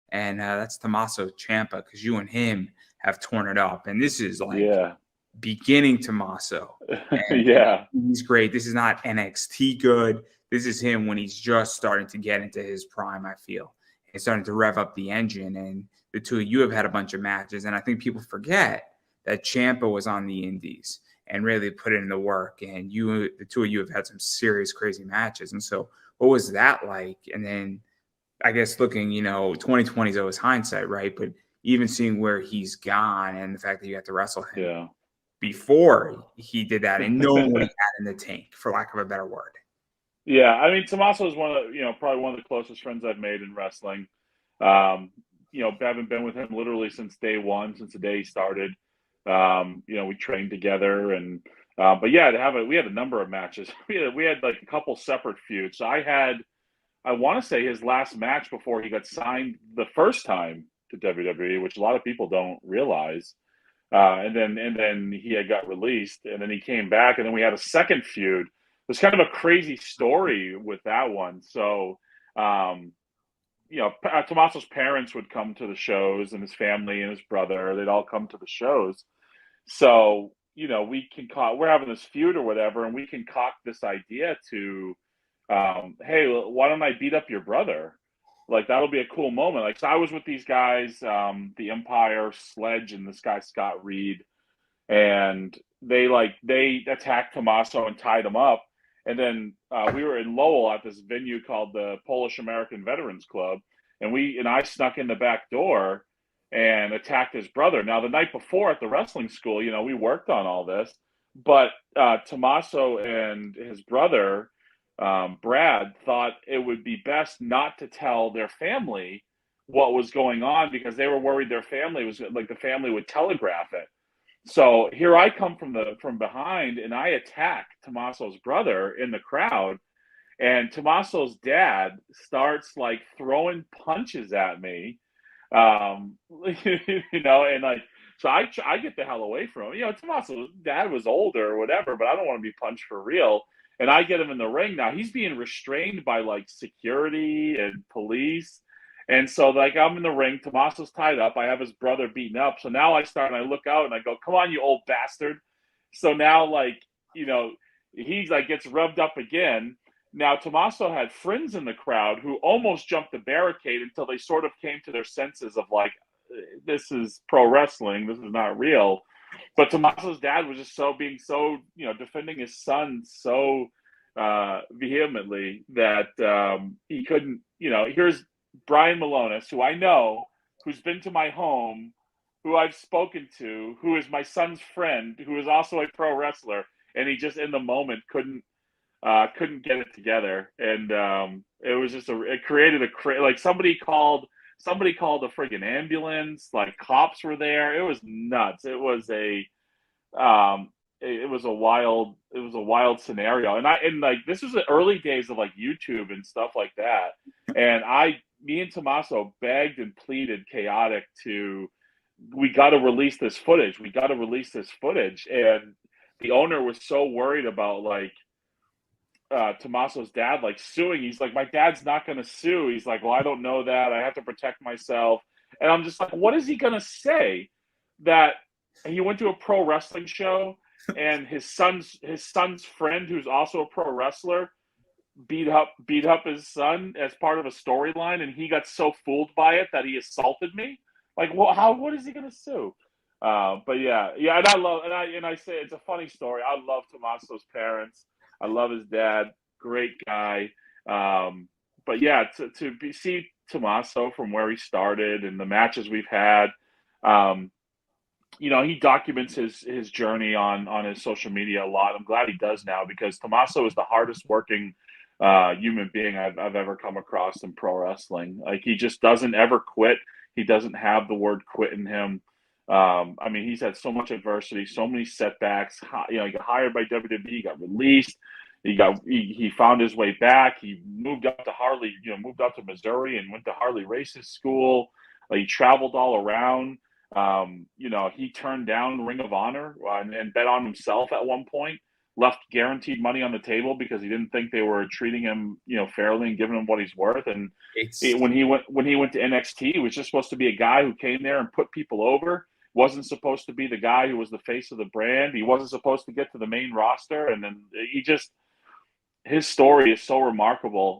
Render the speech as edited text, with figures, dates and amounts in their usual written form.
and that's Tommaso Ciampa, because you and him have torn it up, and this is like Yeah. beginning Tommaso, and Yeah. he's great. This is not NXT good. This is him when he's just starting to get into his prime. I feel he's starting to rev up the engine, and the two of you have had a bunch of matches, and I think people forget that Ciampa was on the Indies and really put in the work, and the two of you have had some serious crazy matches, and so what was that like? And then I guess looking, 2020 is always hindsight, right? But even seeing where he's gone and the fact that you had to wrestle him Yeah. before he did that and knowing what he had in the tank, for lack of a better word. Yeah, I mean, Tommaso is one of probably one of the closest friends I've made in wrestling. Um, haven't been with him literally since day one, since the day he started. We trained together, and but yeah, we had a number of matches. We had like a couple separate feuds. So I want to say his last match before he got signed the first time to WWE, which a lot of people don't realize. And then he had got released, and then he came back, and then we had a second feud. There's kind of a crazy story with that one. So, Tommaso's parents would come to the shows, and his family and his brother, they'd all come to the shows. So, we're having this feud or whatever, and we concoct this idea to, hey, why don't I beat up your brother? Like, that'll be a cool moment. Like, so I was with these guys, the Empire, Sledge, and this guy Scott Reed, and they attacked Tommaso and tied him up. And then we were in Lowell at this venue called the Polish American Veterans Club, and I snuck in the back door and attacked his brother. Now the night before at the wrestling school, we worked on all this, but Tommaso and his brother Brad thought it would be best not to tell their family what was going on because they were worried their family was like the family would telegraph it. So here I come from behind and I attack Tommaso's brother in the crowd, and Tommaso's dad starts like throwing punches at me. And like so I get the hell away from him. Tommaso's dad was older or whatever, but I don't want to be punched for real. And I get him in the ring. Now he's being restrained by like security and police. And so, like, I'm in the ring. Tommaso's tied up. I have his brother beaten up. So now I start and I look out and I go, "Come on, you old bastard!" So now, like, he's like gets revved up again. Now Tommaso had friends in the crowd who almost jumped the barricade until they sort of came to their senses of like, this is pro wrestling. This is not real. But Tommaso's dad was just being so defending his son so vehemently that he couldn't. Here's Brian Milonas, who I know, who's been to my home, who I've spoken to, who is my son's friend, who is also a pro wrestler, and he just in the moment couldn't get it together, and it was just it created like somebody called a friggin' ambulance, like cops were there. It was nuts. It was a wild scenario, and like this was the early days of like YouTube and stuff like that, and me and Tommaso begged and pleaded chaotic we got to release this footage. And the owner was so worried about like Tommaso's dad like suing. He's like, my dad's not going to sue. He's like, well, I don't know that. I have to protect myself. And I'm just like, what is he going to say? That he went to a pro wrestling show and his son's friend, who's also a pro wrestler, beat up his son as part of a storyline, and he got so fooled by it that he assaulted me. Like, well, what is he going to sue? But yeah, and I say it's a funny story. I love Tommaso's parents. I love his dad, great guy. But yeah, see Tommaso from where he started and the matches we've had. He documents his journey on his social media a lot. I'm glad he does now because Tommaso is the hardest working human being I've ever come across in pro wrestling. Like he just doesn't ever quit. He doesn't have the word quit in him. I mean, he's had so much adversity, so many setbacks. He got hired by WWE, he got released. He found his way back. He moved up to Missouri and went to Harley Race's school. He traveled all around. He turned down Ring of Honor and bet on himself at one point. left guaranteed money on the table because he didn't think they were treating him, fairly and giving him what he's worth. And It's when he went to NXT, he was just supposed to be a guy who came there and put people over. Wasn't supposed to be the guy who was the face of the brand. He wasn't supposed to get to the main roster, and then his story is so remarkable.